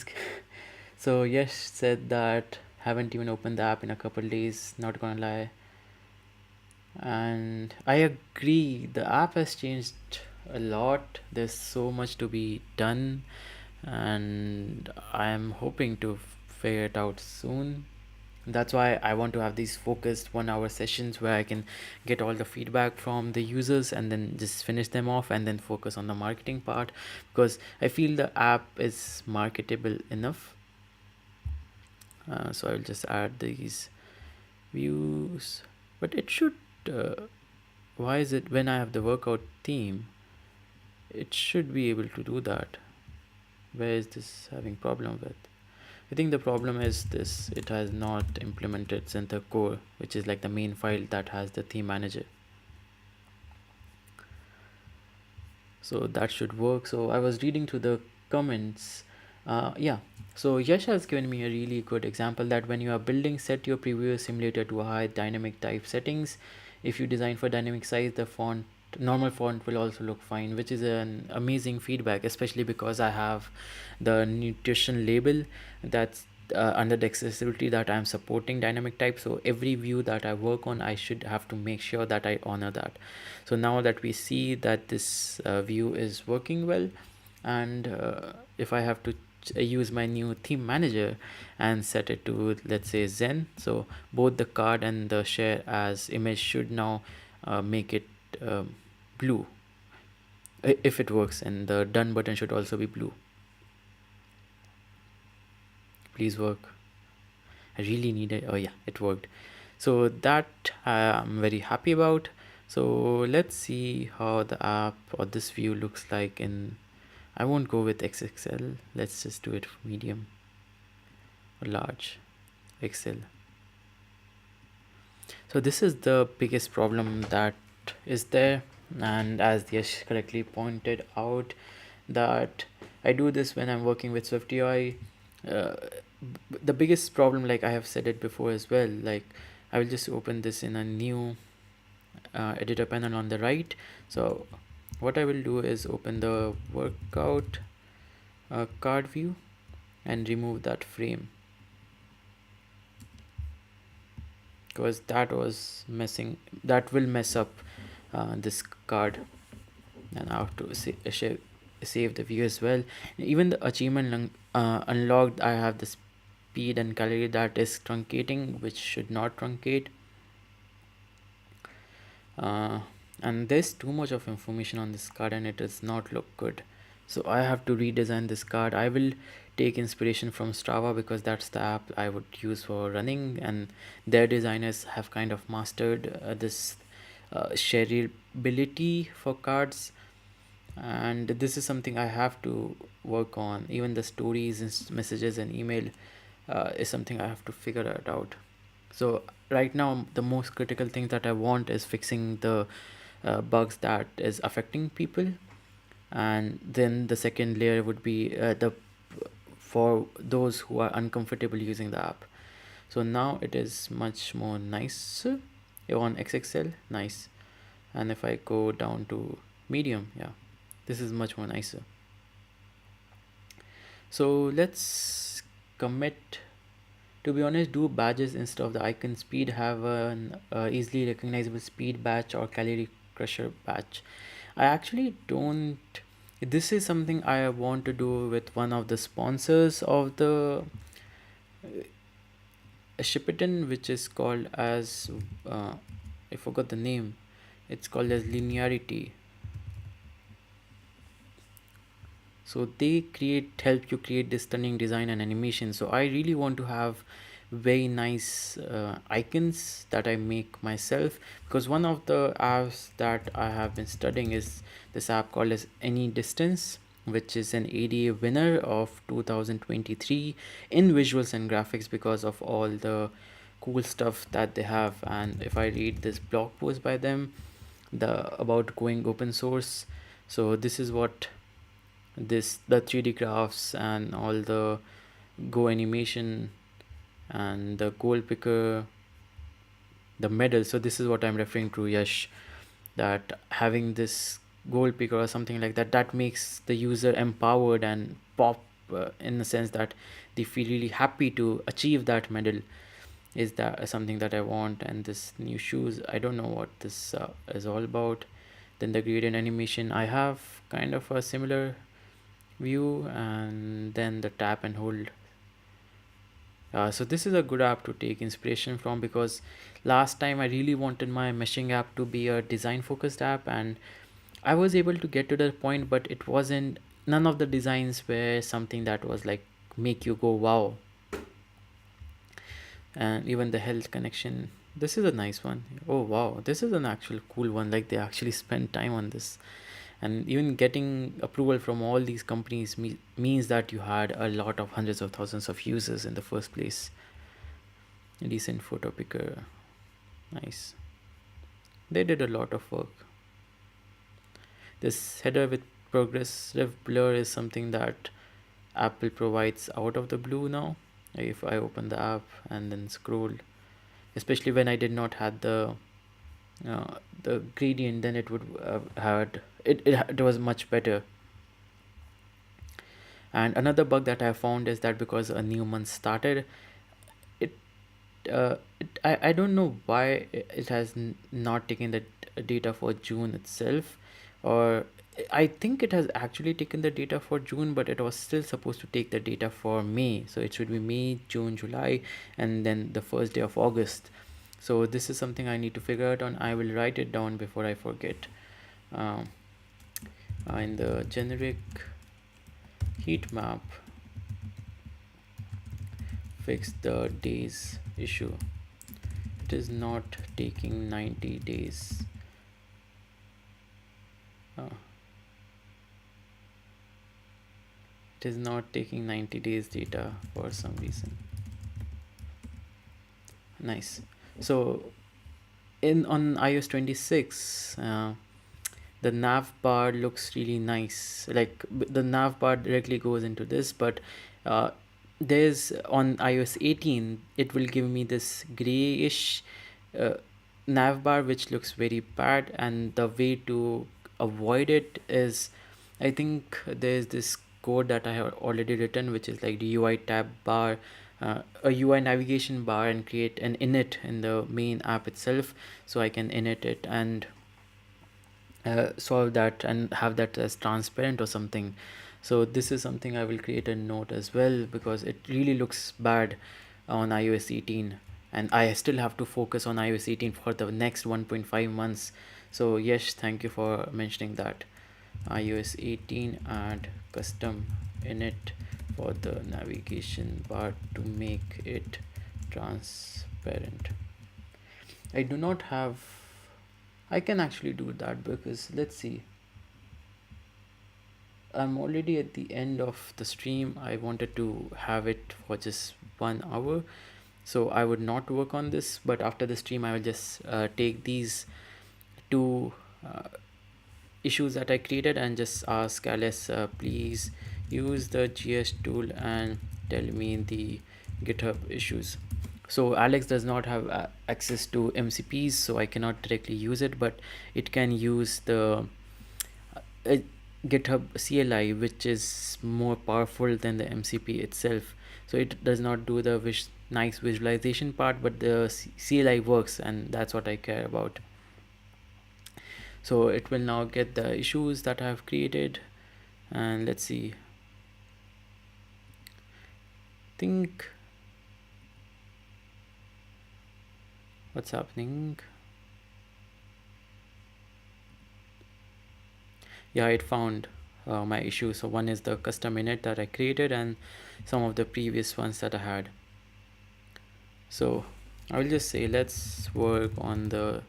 S1: So Yash said that haven't even opened the app in a couple days, not gonna lie. And I agree, the app has changed a lot. There's so much to be done, and I'm hoping to figure it out soon. That's why I want to have these focused 1 hour sessions where I can get all the feedback from the users and then just finish them off and then focus on the marketing part, because I feel the app is marketable enough. So I'll just add these views, but it should. Why is it when I have the workout theme? It should be able to do that. Where is this having problem with? I think the problem is this: it has not implemented Zenther core, which is like the main file that has the theme manager. So that should work. So I was reading through the comments. Yeah, so Yash has given me a really good example that when you are building, set your preview simulator to a high dynamic type settings. If you design for dynamic size, the font normal font will also look fine, which is an amazing feedback, especially because I have the nutrition label that's under the accessibility that I'm supporting dynamic type. So every view that I work on, I should have to make sure that I honor that. So now that we see that this view is working well, and if I have to use my new theme manager and set it to, let's say, Zen, so both the card and the share as image should now make it blue if it works, and the done button should also be blue. Please work. I really need it. Oh yeah, it worked. So that I'm very happy about. So let's see how the app or this view looks like in, I won't go with XXL, let's just do it for medium or large XL. So this is the biggest problem that is there, and as Yash correctly pointed out, that I do this when I'm working with SwiftUI. The biggest problem, like I have said it before as well, like I will just open this in a new editor panel on the right. So what I will do is open the workout card view and remove that frame, because that was messing, that will mess up this card, and I have to save the view as well. Even the achievement unlocked, I have the speed and calorie that is truncating, which should not truncate. And there's too much of information on this card and it does not look good, so I have to redesign this card. I will take inspiration from Strava because that's the app I would use for running, and their designers have kind of mastered this shareability for cards, and this is something I have to work on. Even the stories and messages and email is something I have to figure it out. So right now the most critical thing that I want is fixing the bugs that is affecting people, and then the second layer would be the for those who are uncomfortable using the app. So now it is much more nicer on XXL, nice. And if I go down to medium, yeah, this is much more nicer. So let's commit. To be honest, do badges instead of the icon speed have an easily recognizable speed batch or calorie crusher batch? I actually don't. This is something I want to do with one of the sponsors of the Shipaton, which is called as I forgot the name. It's called as linearity. So they help you create this stunning design and animation. So I really want to have very nice icons that I make myself, because one of the apps that I have been studying is this app called as Any Distance, which is an ADA winner of 2023 in visuals and graphics because of all the cool stuff that they have. And if I read this blog post by them, the about going open source, so this is what this the 3D graphs and all the go animation and the goal picker, the medal. So this is what I'm referring to, Yash, that having this goal picker or something like that, that makes the user empowered and pop in the sense that they feel really happy to achieve that medal, is that something that I want. And this new shoes, I don't know what this is all about. Then the gradient animation, I have kind of a similar view, and then the tap and hold. So this is a good app to take inspiration from, because last time I really wanted my meshing app to be a design focused app, and I was able to get to that point, but it wasn't, none of the designs were something that was like make you go wow. And even the health connection, this is a nice one. Oh wow, this is an actual cool one, like they actually spent time on this. And even getting approval from all these companies means that you had a lot of hundreds of thousands of users in the first place. A decent photo picker, nice. They did a lot of work. This header with progressive blur is something that Apple provides out of the blue now. If I open the app and then scroll, especially when I did not have the gradient, then it would had it was much better. And another bug that I found is that because a new month started, it I don't know why it has not taken the data for June itself, or I think it has actually taken the data for June, but it was still supposed to take the data for May. So it should be May, June, July, and then the first day of August. So this is something I need to figure out on. I will write it down before I forget. Um, in the generic heat map, fix the days issue. It is not taking 90 days. It is not taking 90 days data for some reason. Nice. So in on iOS 26, the nav bar looks really nice. Like the nav bar directly goes into this, but uh, there's on iOS 18, it will give me this grayish uh, nav bar, which looks very bad. And the way to avoid it is, I think there's this code that I have already written, which is like the UI tab bar, a UI navigation bar, and create an init in the main app itself, so I can init it and solve that and have that as transparent or something. So this is something I will create a note as well, because it really looks bad on iOS 18, and I still have to focus on iOS 18 for the next 1.5 months. So yes, thank you for mentioning that. iOS 18, add custom init for the navigation bar to make it transparent. I do not have, I can actually do that, because let's see, I'm already at the end of the stream. I wanted to have it for just 1 hour, so I would not work on this, but after the stream I will just take these two issues that I created and just ask Alice, please use the GS tool and tell me the GitHub issues. So Alex does not have access to MCPs, so I cannot directly use it, but it can use the uh, GitHub CLI, which is more powerful than the MCP itself. So it does not do the nice visualization part, but the CLI works, and that's what I care about. So it will now get the issues that I have created, and let's see. Think what's happening. Yeah, it found my issue. So one is the custom init that I created, and some of the previous ones that I had. So I will just say let's work on the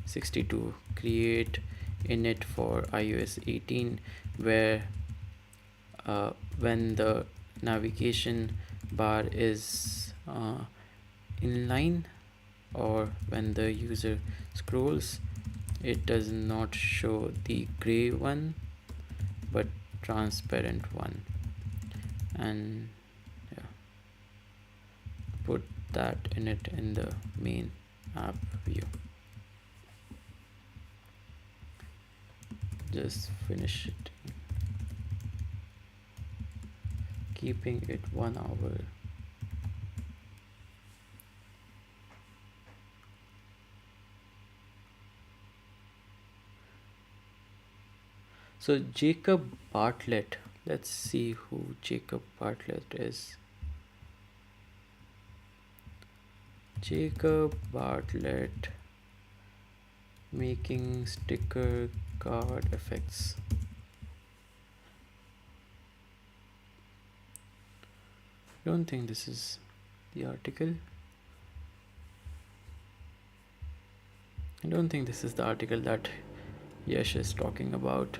S1: 62, create init for iOS 18, where when the navigation bar is inline, or when the user scrolls, it does not show the gray one but transparent one. And yeah, put that in the main app view. Just finish it, keeping it 1 hour. So Jacob Bartlett. Let's see who Jacob Bartlett is. Jacob Bartlett making sticker card effects. Don't think this is the article. I don't think this is the article that Yash is talking about.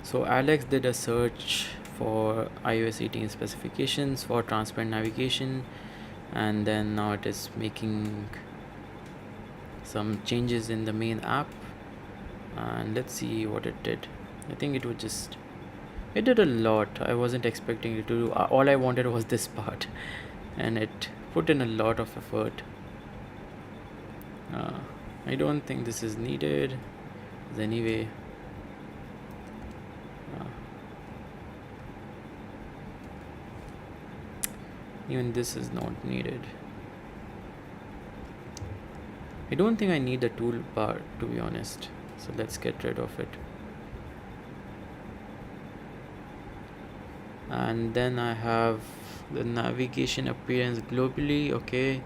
S1: So Alex did a search for iOS 18 specifications for transparent navigation, and then now it is making some changes in the main app, and let's see what it did. I think it did a lot. I wasn't expecting it to do. All I wanted was this part, and it put in a lot of effort. uh, I don't think this is needed anyway. uh, Even this is not needed. I don't think I need the toolbar, to be honest, so let's get rid of it. And then I have the navigation appearance globally. Okay,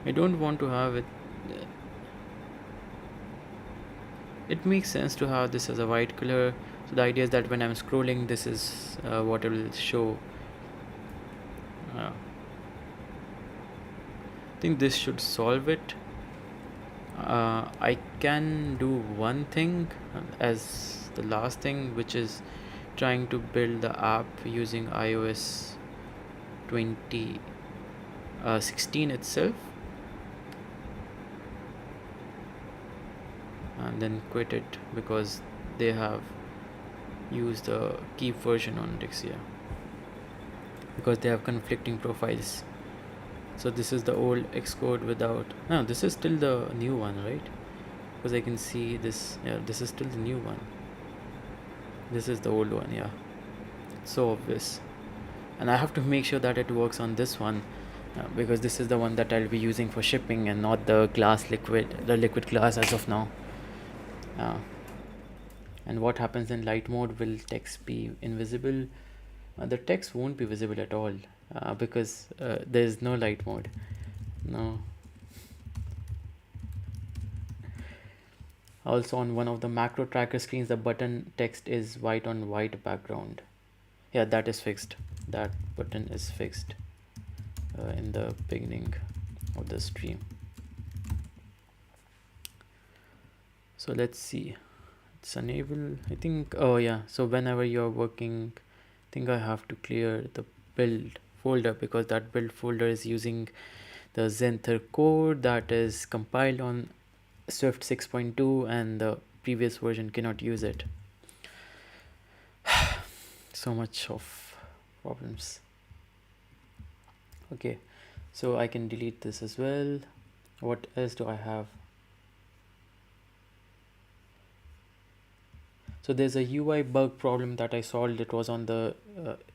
S1: I don't want to have it. It makes sense to have this as a white color, so the idea is that when I'm scrolling, this is what it will show. I think this should solve it. I can do one thing as the last thing, which is trying to build the app using iOS 2016 itself, and then quit it because they have used the keep version on Dixia because they have conflicting profiles. So this is the old Xcode without. No, this is still the new one, right? Because I can see this. Yeah, this is still the new one. This is the old one. Yeah, so obvious. And I have to make sure that it works on this one because this is the one that I'll be using for shipping and not the liquid glass as of now. And what happens in light mode? Will text be invisible? The text won't be visible at all because there is no light mode. No. Also, on one of the macro tracker screens, the button text is white on white background. Yeah, that is fixed. That button is fixed in the beginning of the stream. So let's see. It's enable, I think. Oh yeah, so whenever you're working, I think I have to clear the build folder because that build folder is using the Zenther code that is compiled on Swift 6.2 and the previous version cannot use it. So much of problems. Okay, so I can delete this as well. What else do I have? So there's a UI bug problem that I solved. It was on the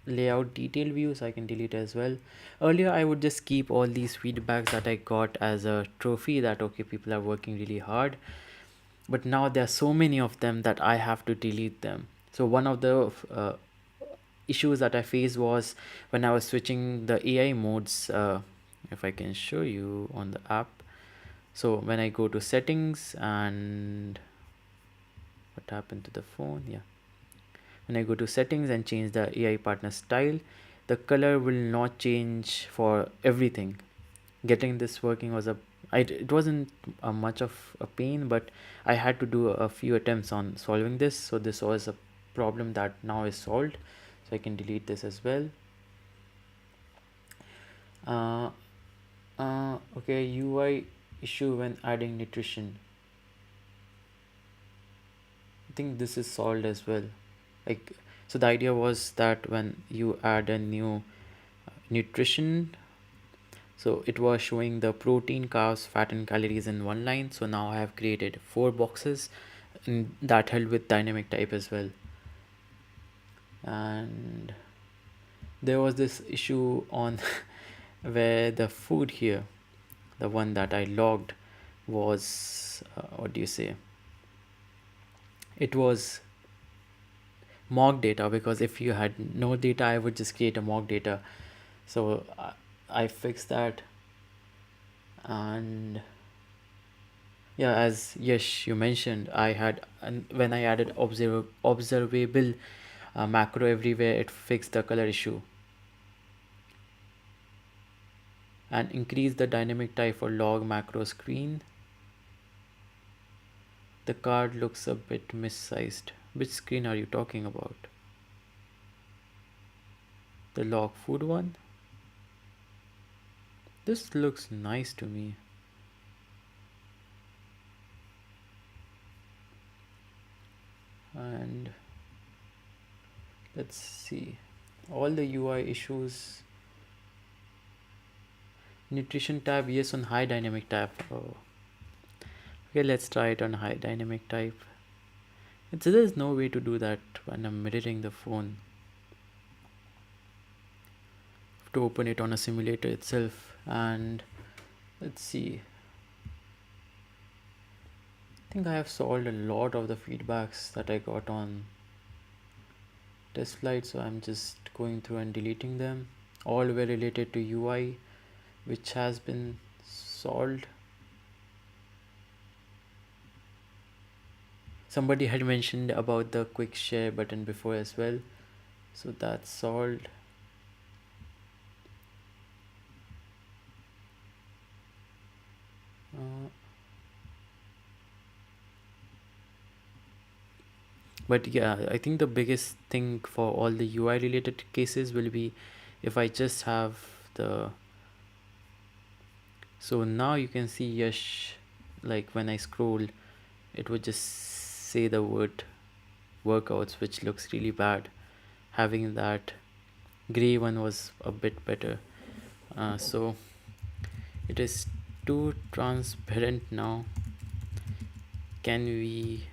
S1: layout detail view, so I can delete it as well. Earlier, I would just keep all these feedbacks that I got as a trophy that, okay, people are working really hard. But now there are so many of them that I have to delete them. So one of the issues that I faced was when I was switching the AI modes. If I can show you on the app. So when I go to settings and what happened to the phone? Yeah. When I go to settings and change the AI partner style, the color will not change for everything. Getting this working was it wasn't much of a pain, but I had to do a few attempts on solving this. So this was a problem that now is solved. So I can delete this as well. Okay, UI issue when adding nutrition. I think this is solved as well. Like, so the idea was that when you add a new nutrition, So it was showing the protein, carbs, fat, and calories in one line. So now I have created four boxes, and that helped with dynamic type as well. And there was this issue on where the food here, the one that I logged, was what do you say? It was mock data, because if you had no data, I would just create a mock data. So I fixed that. And yeah, as Yash you mentioned, I had, and when I added observable macro everywhere, it fixed the color issue and increased the dynamic type for log macro screen. The card looks a bit missized. Which screen are you talking about? The log food one? This looks nice to me. And let's see. All the UI issues. Nutrition tab, yes, on high dynamic tab. Oh. Okay, let's try it on high dynamic type. There's no way to do that when I'm mirroring the phone. To open it on a simulator itself. And let's see. I think I have solved a lot of the feedbacks that I got on TestFlight, so I'm just going through and deleting them. All were related to UI, which has been solved. Somebody had mentioned about the quick share button before as well, so that's solved. But yeah, I think the biggest thing for all the UI related cases will be if I just have the, so now you can see Yash, like when I scroll, it would just say the word workouts, which looks really bad. Having that gray one was a bit better. So it is too transparent now. Can we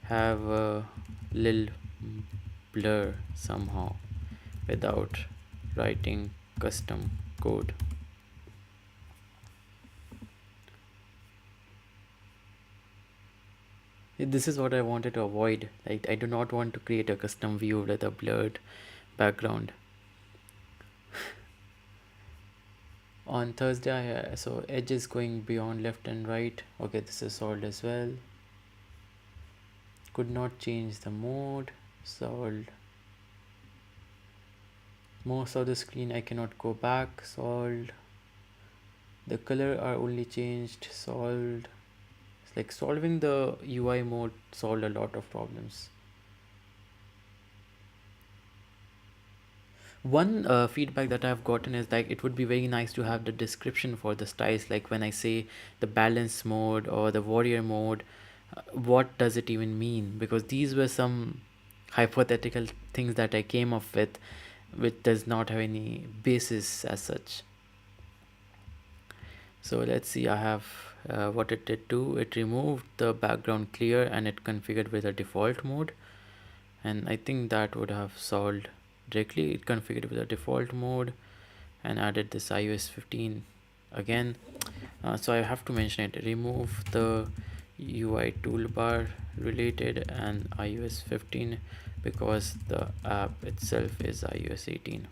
S1: have a little blur somehow without writing custom code? This is what I wanted to avoid. Like, I do not want to create a custom view with a blurred background. On Thursday, so edge is going beyond left and right. Okay, this is solved as well. Could not change the mode. Solved. Most of the screen I cannot go back. Solved. The color are only changed. Solved. It's like solving the UI mode solved a lot of problems. One feedback that I've gotten is like it would be very nice to have the description for the styles, like when I say the balance mode or the warrior mode, what does it even mean? Because these were some hypothetical things that I came up with, which does not have any basis as such. So let's see, I have what it did do. It removed the background clear and it configured with a default mode, and I think that would have solved directly. It configured with a default mode and added this iOS 15 again. So I have to mention it. Remove the UI toolbar related and iOS 15 because the app itself is iOS 18.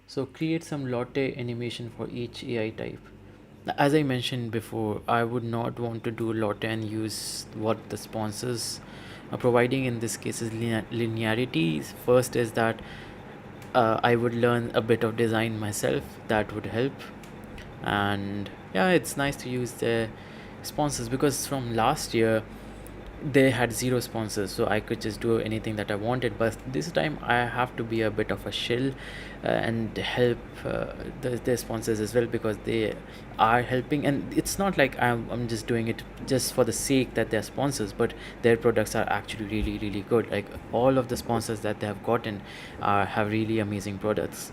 S1: So create some latte animation for each AI type. As I mentioned before, I would not want to do latte and use what the sponsors are providing. In this case is linearity. First is that I would learn a bit of design myself. That would help. And yeah, it's nice to use the sponsors because from last year they had zero sponsors, so I could just do anything that I wanted. But this time I have to be a bit of a shill, and help their sponsors as well, because they are helping. And it's not like I'm just doing it just for the sake that they're sponsors, but their products are actually really really good. Like, all of the sponsors that they have gotten have really amazing products.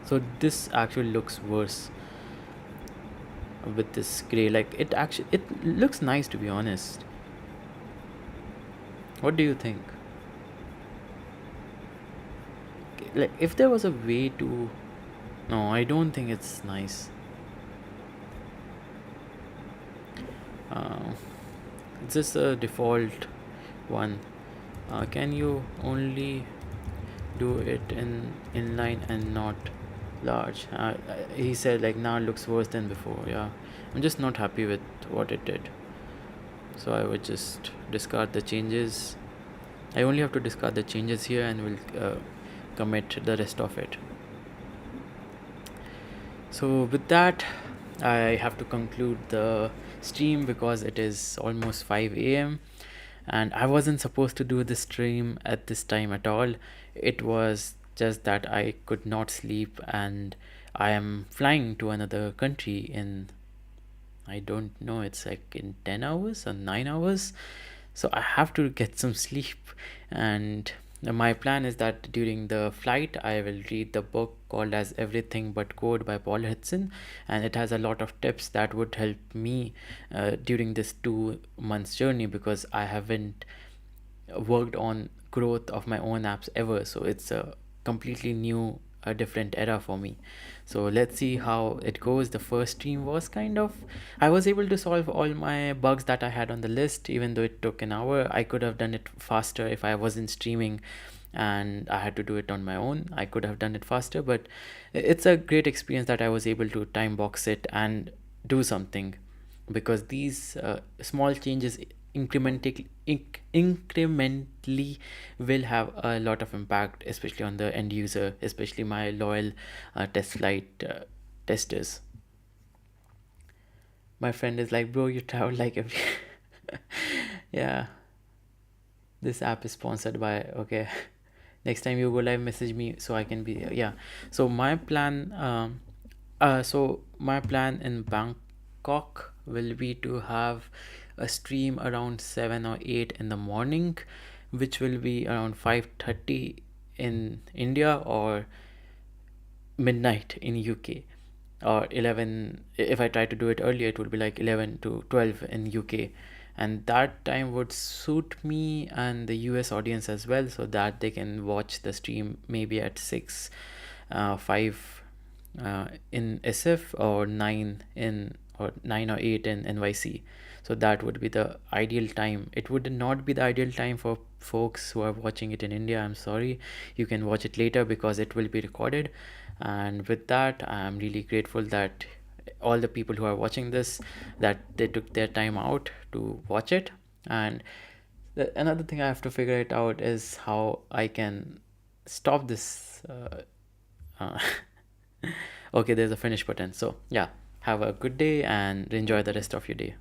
S1: So this actually looks worse with this gray. Like, it looks nice, to be honest. What do you think? Like, if there was a way to... No, I don't think it's nice. uh, it's just a default one. Can you only do it in inline and not large? He said, like, now it looks worse than before. Yeah, I'm just not happy with what it did, so I would just discard the changes. I only have to discard the changes here, and we'll commit the rest of it. So with that, I have to conclude the stream because it is almost 5 a.m. and I wasn't supposed to do the stream at this time at all. It was just that I could not sleep, and I am flying to another country in, I don't know, it's like in 10 hours or 9 hours. So I have to get some sleep. And my plan is that during the flight, I will read the book called as Everything But Code by Paul Hudson. And it has a lot of tips that would help me during this 2 months journey, because I haven't worked on growth of my own apps ever. So it's a completely new, a different era for me. So let's see how it goes. The first stream was kind of, I was able to solve all my bugs that I had on the list, even though it took an hour. I could have done it faster if I wasn't streaming and I had to do it on my own. I could have done it faster, but it's a great experience that I was able to time box it and do something, because these small changes incrementally will have a lot of impact, especially on the end user, especially my loyal TestFlight testers. My friend is like, bro, you travel like every... Yeah, this app is sponsored by... Okay. Next time you go live, message me so I can be there. Yeah. So my plan in Bangkok will be to have a stream around 7 or 8 in the morning, which will be around 5:30 in India, or midnight in UK, or 11. If I try to do it earlier, it would be like 11 to 12 in UK, and that time would suit me and the US audience as well, so that they can watch the stream maybe at 6, 5 in SF, or 9 in, or 9 or 8 in NYC. So that would be the ideal time. It would not be the ideal time for folks who are watching it in India. I'm sorry. You can watch it later because it will be recorded. And with that, I'm really grateful that all the people who are watching this, that they took their time out to watch it. And another thing I have to figure it out is how I can stop this. Uh, okay, there's a finish button. So yeah, have a good day and enjoy the rest of your day.